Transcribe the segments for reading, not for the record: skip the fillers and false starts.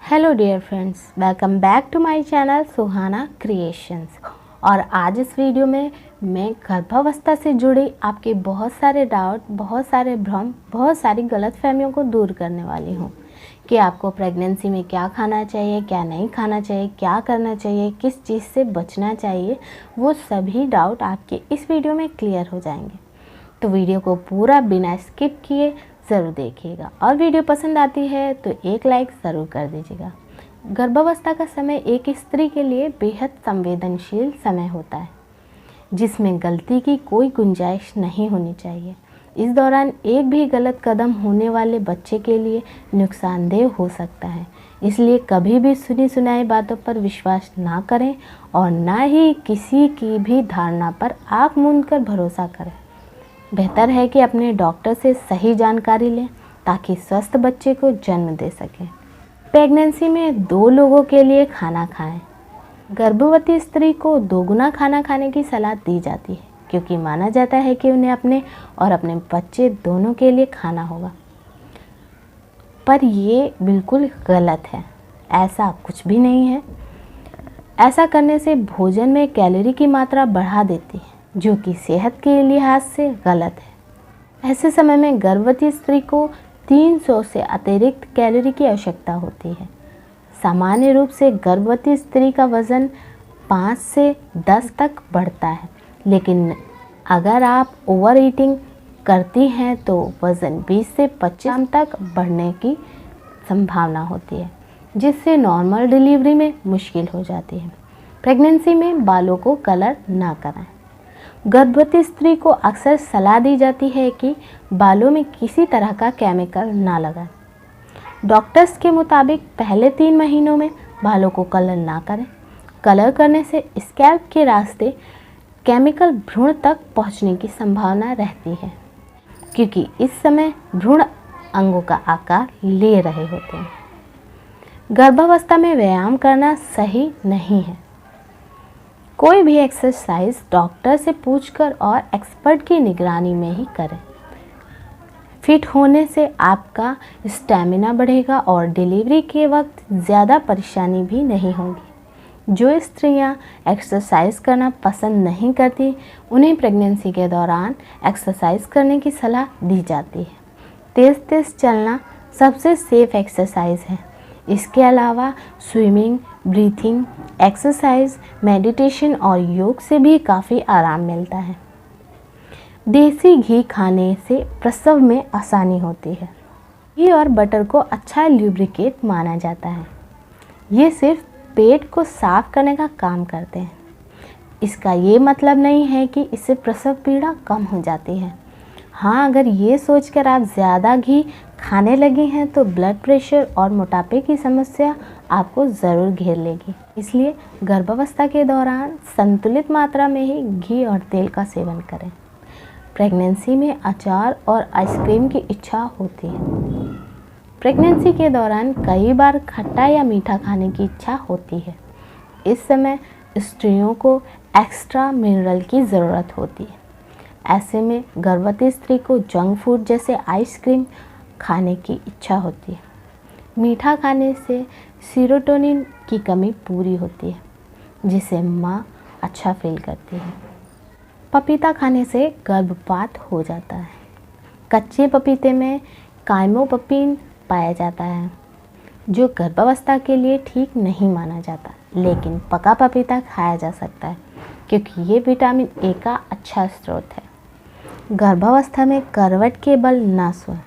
Hello dear friends, welcome back to my channel Suhana creations. और आज इस वीडियो में मैं गर्भावस्था से जुड़े आपके बहुत सारे डाउट, बहुत सारे भ्रम, बहुत सारी गलतफहमियों को दूर करने वाली हूँ कि आपको प्रेगनेंसी में क्या खाना चाहिए, क्या नहीं खाना चाहिए, क्या करना चाहिए, किस चीज़ से बचना चाहिए। वो सभी डाउट आपके इस वीडियो में क्लियर हो जाएंगे। तो वीडियो को पूरा बिना स्किप किए ज़रूर देखिएगा और वीडियो पसंद आती है तो एक लाइक ज़रूर कर दीजिएगा। गर्भावस्था का समय एक स्त्री के लिए बेहद संवेदनशील समय होता है जिसमें गलती की कोई गुंजाइश नहीं होनी चाहिए। इस दौरान एक भी गलत कदम होने वाले बच्चे के लिए नुकसानदेह हो सकता है, इसलिए कभी भी सुनी सुनाई बातों पर विश्वास ना करें और ना ही किसी की भी धारणा पर आँख मूंद कर भरोसा करें। बेहतर है कि अपने डॉक्टर से सही जानकारी लें ताकि स्वस्थ बच्चे को जन्म दे सकें। प्रेगनेंसी में 2 लोगों के लिए खाना खाएं। गर्भवती स्त्री को 2 गुना खाना खाने की सलाह दी जाती है क्योंकि माना जाता है कि उन्हें अपने और अपने बच्चे दोनों के लिए खाना होगा, पर ये बिल्कुल गलत है। ऐसा कुछ भी नहीं है। ऐसा करने से भोजन में कैलोरी की मात्रा बढ़ा देती है जो कि सेहत के लिहाज से गलत है। ऐसे समय में गर्भवती स्त्री को 300 से अतिरिक्त कैलोरी की आवश्यकता होती है। सामान्य रूप से गर्भवती स्त्री का वज़न 5 से 10 तक बढ़ता है, लेकिन अगर आप ओवर ईटिंग करती हैं तो वज़न 20 से 25 ग्राम तक बढ़ने की संभावना होती है, जिससे नॉर्मल डिलीवरी में मुश्किल हो जाती है। प्रेगनेंसी में बालों को कलर ना कराएं। गर्भवती स्त्री को अक्सर सलाह दी जाती है कि बालों में किसी तरह का केमिकल ना लगाएं। डॉक्टर्स के मुताबिक पहले 3 महीनों में बालों को कलर ना करें। कलर करने से स्कैल्प के रास्ते केमिकल भ्रूण तक पहुंचने की संभावना रहती है क्योंकि इस समय भ्रूण अंगों का आकार ले रहे होते हैं। गर्भावस्था में व्यायाम करना सही नहीं है। कोई भी एक्सरसाइज डॉक्टर से पूछकर और एक्सपर्ट की निगरानी में ही करें। फिट होने से आपका स्टैमिना बढ़ेगा और डिलीवरी के वक्त ज़्यादा परेशानी भी नहीं होगी। जो स्त्रियां एक्सरसाइज करना पसंद नहीं करती उन्हें प्रेगनेंसी के दौरान एक्सरसाइज करने की सलाह दी जाती है। तेज़ तेज़ चलना सबसे सेफ एक्सरसाइज है। इसके अलावा स्विमिंग, ब्रीथिंग एक्सरसाइज, मेडिटेशन और योग से भी काफ़ी आराम मिलता है। देसी घी खाने से प्रसव में आसानी होती है। घी और बटर को अच्छा ल्यूब्रिकेट माना जाता है। ये सिर्फ पेट को साफ करने का काम करते हैं। इसका ये मतलब नहीं है कि इससे प्रसव पीड़ा कम हो जाती है। हाँ, अगर ये सोचकर आप ज़्यादा घी खाने लगी हैं तो ब्लड प्रेशर और मोटापे की समस्या आपको ज़रूर घेर लेगी। इसलिए गर्भावस्था के दौरान संतुलित मात्रा में ही घी और तेल का सेवन करें। प्रेगनेंसी में अचार और आइसक्रीम की इच्छा होती है। प्रेगनेंसी के दौरान कई बार खट्टा या मीठा खाने की इच्छा होती है। इस समय स्त्रियों को एक्स्ट्रा मिनरल की ज़रूरत होती है। ऐसे में गर्भवती स्त्री को जंक फूड जैसे आइसक्रीम खाने की इच्छा होती है। मीठा खाने से सीरोटोनिन की कमी पूरी होती है, जिससे माँ अच्छा फील करती है। पपीता खाने से गर्भपात हो जाता है। कच्चे पपीते में काइमोपपिन पाया जाता है, जो गर्भावस्था के लिए ठीक नहीं माना जाता, लेकिन पका पपीता खाया जा सकता है क्योंकि ये विटामिन ए का अच्छा स्रोत है। गर्भावस्था में करवट के बल ना सोएं।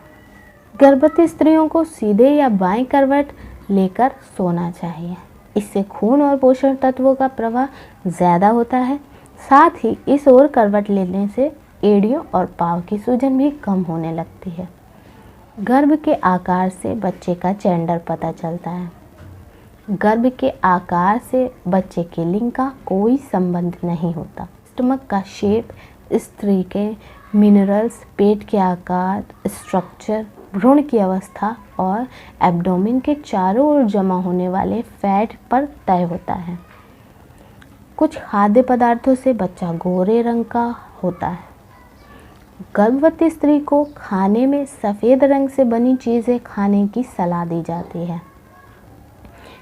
गर्भवती स्त्रियों को सीधे या बाएं करवट लेकर सोना चाहिए। इससे खून और पोषण तत्वों का प्रवाह ज़्यादा होता है। साथ ही इस ओर करवट लेने से एड़ियों और पाँव की सूजन भी कम होने लगती है। गर्भ के आकार से बच्चे का जेंडर पता चलता है। गर्भ के आकार से बच्चे के लिंग का कोई संबंध नहीं होता। स्टमक का शेप, स्त्री के मिनरल्स, पेट के आकार, स्ट्रक्चर, भ्रूण की अवस्था और एब्डोमेन के चारों ओर जमा होने वाले फैट पर तय होता है। कुछ खाद्य पदार्थों से बच्चा गोरे रंग का होता है। गर्भवती स्त्री को खाने में सफ़ेद रंग से बनी चीज़ें खाने की सलाह दी जाती है।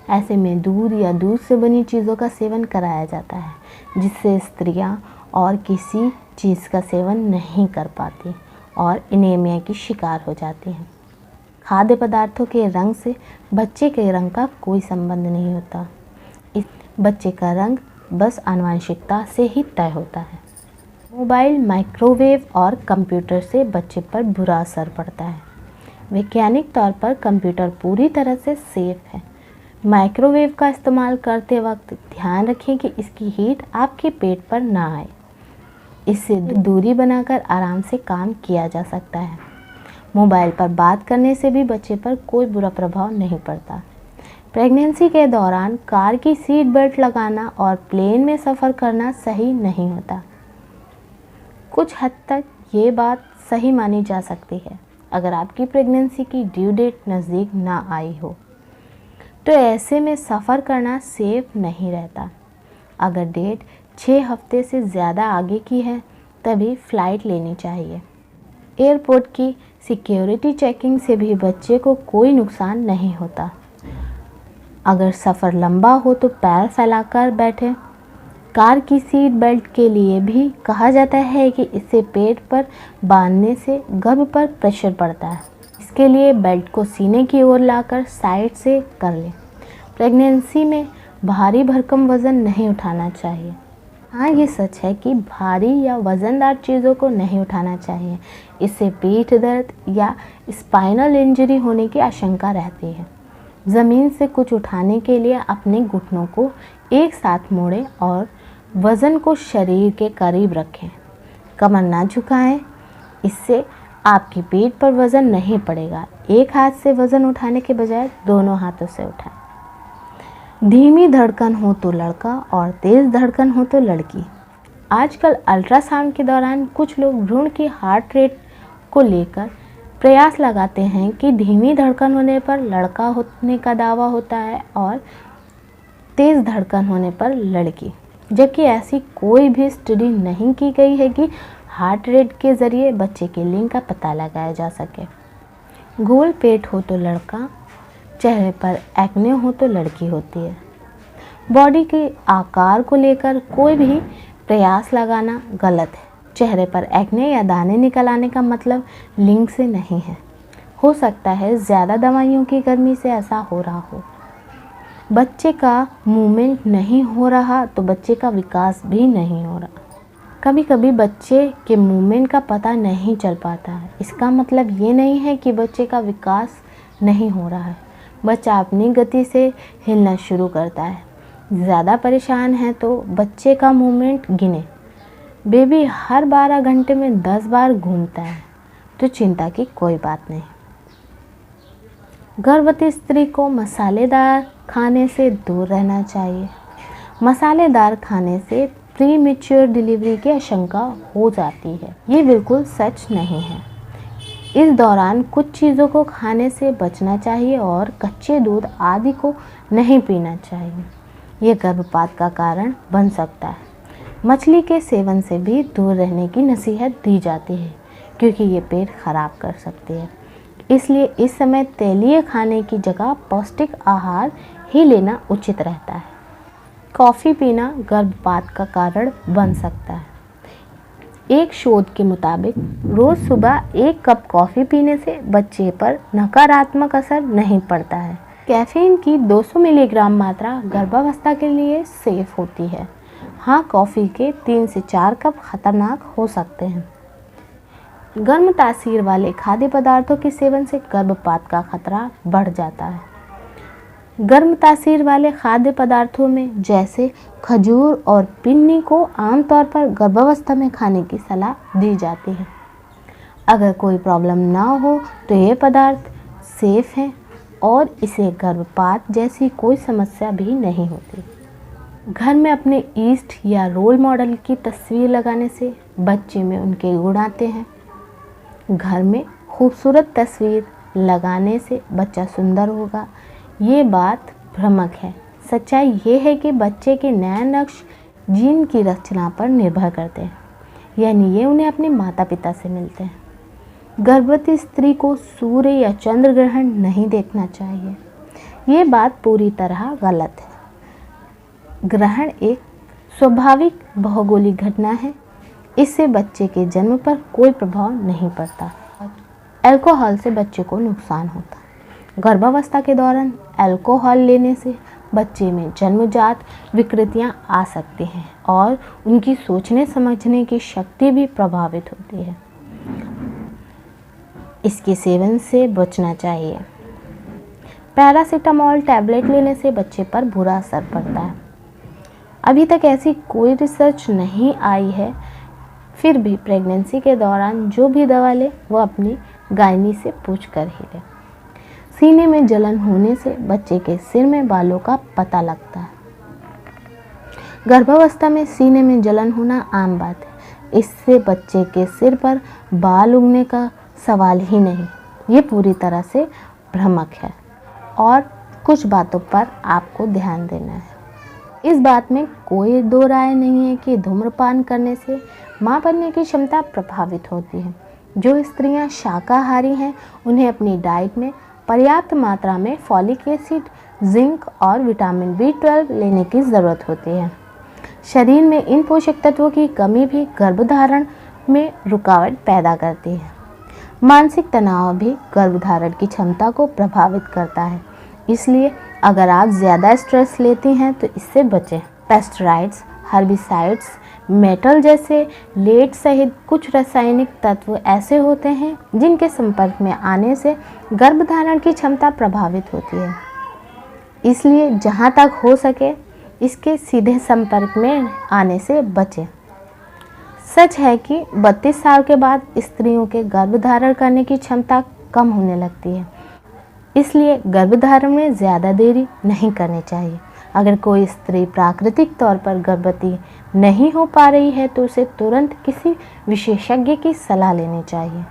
ऐसे में दूध या दूध से बनी चीज़ों का सेवन कराया जाता है, जिससे स्त्रियां और किसी चीज़ का सेवन नहीं कर पाती और एनीमिया की शिकार हो जाती हैं। खाद्य पदार्थों के रंग से बच्चे के रंग का कोई संबंध नहीं होता। इस बच्चे का रंग बस आनुवंशिकता से ही तय होता है। मोबाइल, माइक्रोवेव और कंप्यूटर से बच्चे पर बुरा असर पड़ता है। वैज्ञानिक तौर पर कंप्यूटर पूरी तरह से सेफ है। माइक्रोवेव का इस्तेमाल करते वक्त ध्यान रखें कि इसकी हीट आपके पेट पर ना आए। इससे दूरी बनाकर आराम से काम किया जा सकता है। मोबाइल पर बात करने से भी बच्चे पर कोई बुरा प्रभाव नहीं पड़ता। प्रेगनेंसी के दौरान कार की सीट बेल्ट लगाना और प्लेन में सफ़र करना सही नहीं होता। कुछ हद तक ये बात सही मानी जा सकती है अगर आपकी प्रेगनेंसी की ड्यू डेट नज़दीक ना आई हो, तो ऐसे में सफ़र करना सेफ नहीं रहता। अगर डेट 6 हफ्ते से ज़्यादा आगे की है तभी फ़्लाइट लेनी चाहिए। एयरपोर्ट की सिक्योरिटी चेकिंग से भी बच्चे को कोई नुकसान नहीं होता। अगर सफ़र लंबा हो तो पैर फैलाकर बैठें। कार की सीट बेल्ट के लिए भी कहा जाता है कि इससे पेट पर बांधने से गर्भ पर प्रेशर पड़ता है। इसके लिए बेल्ट को सीने की ओर लाकर साइड से कर लें। प्रेगनेंसी में भारी भरकम वज़न नहीं उठाना चाहिए। हाँ, ये सच है कि भारी या वज़नदार चीज़ों को नहीं उठाना चाहिए। इससे पीठ दर्द या स्पाइनल इंजरी होने की आशंका रहती है। ज़मीन से कुछ उठाने के लिए अपने घुटनों को एक साथ मोड़ें और वज़न को शरीर के करीब रखें। कमर ना झुकाएं, इससे आपकी पीठ पर वज़न नहीं पड़ेगा। एक हाथ से वज़न उठाने के बजाय दोनों हाथों से उठाएं। धीमी धड़कन हो तो लड़का और तेज़ धड़कन हो तो लड़की। आजकल अल्ट्रासाउंड के दौरान कुछ लोग भ्रूण की हार्ट रेट को लेकर प्रयास लगाते हैं कि धीमी धड़कन होने पर लड़का होने का दावा होता है और तेज़ धड़कन होने पर लड़की, जबकि ऐसी कोई भी स्टडी नहीं की गई है कि हार्ट रेट के ज़रिए बच्चे के लिंग का पता लगाया जा सके। गोल पेट हो तो लड़का, चेहरे पर एक्ने हो तो लड़की होती है। बॉडी के आकार को लेकर कोई भी प्रयास लगाना गलत है। चेहरे पर एक्ने या दाने निकल आने का मतलब लिंग से नहीं है। हो सकता है ज़्यादा दवाइयों की गर्मी से ऐसा हो रहा हो। बच्चे का मूवमेंट नहीं हो रहा तो बच्चे का विकास भी नहीं हो रहा। कभी कभी बच्चे के मूवमेंट का पता नहीं चल पाता है। इसका मतलब ये नहीं है कि बच्चे का विकास नहीं हो रहा है। बच्चा अपनी गति से हिलना शुरू करता है। ज़्यादा परेशान है तो बच्चे का मूवमेंट गिने। बेबी हर 12 घंटे में 10 बार घूमता है तो चिंता की कोई बात नहीं। गर्भवती स्त्री को मसालेदार खाने से दूर रहना चाहिए। मसालेदार खाने से प्री मैच्योर डिलीवरी की आशंका हो जाती है। ये बिल्कुल सच नहीं है। इस दौरान कुछ चीज़ों को खाने से बचना चाहिए और कच्चे दूध आदि को नहीं पीना चाहिए। ये गर्भपात का कारण बन सकता है। मछली के सेवन से भी दूर रहने की नसीहत दी जाती है क्योंकि ये पेट खराब कर सकती है। इसलिए इस समय तेलीय खाने की जगह पौष्टिक आहार ही लेना उचित रहता है। कॉफ़ी पीना गर्भपात का कारण बन सकता है। एक शोध के मुताबिक रोज़ सुबह 1 कप कॉफ़ी पीने से बच्चे पर नकारात्मक असर नहीं पड़ता है। कैफीन की 200 मिलीग्राम मात्रा गर्भावस्था के लिए सेफ होती है। हाँ, कॉफ़ी के 3 से 4 कप खतरनाक हो सकते हैं। गर्म तासीर वाले खाद्य पदार्थों के सेवन से गर्भपात का खतरा बढ़ जाता है। गर्म तासीर वाले खाद्य पदार्थों में जैसे खजूर और पिन्नी को आमतौर पर गर्भावस्था में खाने की सलाह दी जाती है। अगर कोई प्रॉब्लम ना हो तो ये पदार्थ सेफ हैं और इसे गर्भपात जैसी कोई समस्या भी नहीं होती। घर में अपने ईस्ट या रोल मॉडल की तस्वीर लगाने से बच्चे में उनके गुण आते हैं। घर में खूबसूरत तस्वीर लगाने से बच्चा सुंदर होगा, ये बात भ्रामक है। सच्चाई ये है कि बच्चे के नैन नक्श जीन की रचना पर निर्भर करते हैं, यानी ये उन्हें अपने माता पिता से मिलते हैं। गर्भवती स्त्री को सूर्य या चंद्र ग्रहण नहीं देखना चाहिए। ये बात पूरी तरह गलत है। ग्रहण एक स्वाभाविक भौगोलिक घटना है। इससे बच्चे के जन्म पर कोई प्रभाव नहीं पड़ता। अल्कोहल से बच्चे को नुकसान होता है। गर्भावस्था के दौरान अल्कोहल लेने से बच्चे में जन्मजात विकृतियां आ सकती हैं और उनकी सोचने समझने की शक्ति भी प्रभावित होती है। इसके सेवन से बचना चाहिए। पैरासीटामोल टैबलेट लेने से बच्चे पर बुरा असर पड़ता है। अभी तक ऐसी कोई रिसर्च नहीं आई है, फिर भी प्रेगनेंसी के दौरान जो भी दवा ले वो अपनी गायनी से पूछ कर ही ले। सीने में जलन होने से बच्चे के सिर में बालों का पता लगता है। गर्भावस्था में सीने में जलन होना आम बात है। इससे बच्चे के सिर पर बाल उगने का सवाल ही नहीं। ये पूरी तरह से भ्रामक है और कुछ बातों पर आपको ध्यान देना है। इस बात में कोई दो राय नहीं है कि धूम्रपान करने से मां बनने की क्षमता प्रभावित होती है। जो स्त्रियां शाकाहारी हैं उन्हें अपनी डाइट में पर्याप्त मात्रा में फॉलिक एसिड, जिंक और विटामिन B12 लेने की ज़रूरत होती है। शरीर में इन पोषक तत्वों की कमी भी गर्भधारण में रुकावट पैदा करती है। मानसिक तनाव भी गर्भधारण की क्षमता को प्रभावित करता है। इसलिए अगर आप ज़्यादा स्ट्रेस लेती हैं तो इससे बचें। पेस्टिसाइड्स, हर्बिसाइड्स, मेटल जैसे लेड सहित कुछ रासायनिक तत्व ऐसे होते हैं जिनके संपर्क में आने से गर्भधारण की क्षमता प्रभावित होती है। इसलिए जहाँ तक हो सके इसके सीधे संपर्क में आने से बचें। सच है कि 32 साल के बाद स्त्रियों के गर्भधारण करने की क्षमता कम होने लगती है। इसलिए गर्भधारण में ज़्यादा देरी नहीं करनी चाहिए। अगर कोई स्त्री प्राकृतिक तौर पर गर्भवती नहीं हो पा रही है तो उसे तुरंत किसी विशेषज्ञ की सलाह लेनी चाहिए।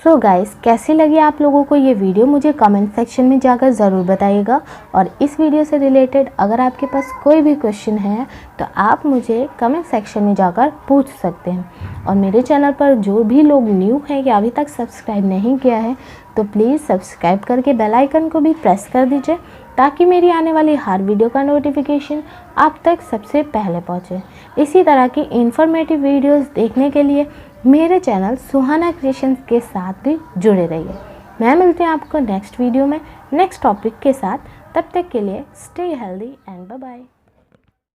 सो गाइस, कैसी लगी आप लोगों को ये वीडियो मुझे कमेंट सेक्शन में जाकर ज़रूर बताइएगा। और इस वीडियो से रिलेटेड अगर आपके पास कोई भी क्वेश्चन है तो आप मुझे कमेंट सेक्शन में जाकर पूछ सकते हैं। और मेरे चैनल पर जो भी लोग न्यू हैं या अभी तक सब्सक्राइब नहीं किया है तो प्लीज़ सब्सक्राइब करके बेल आइकन को भी प्रेस कर दीजिए ताकि मेरी आने वाली हर वीडियो का नोटिफिकेशन आप तक सबसे पहले पहुंचे। इसी तरह की इन्फॉर्मेटिव वीडियोस देखने के लिए मेरे चैनल सुहाना क्रिएशंस के साथ भी जुड़े रहिए। मैं मिलती हूँ आपको नेक्स्ट वीडियो में नेक्स्ट टॉपिक के साथ। तब तक के लिए stay healthy and bye bye.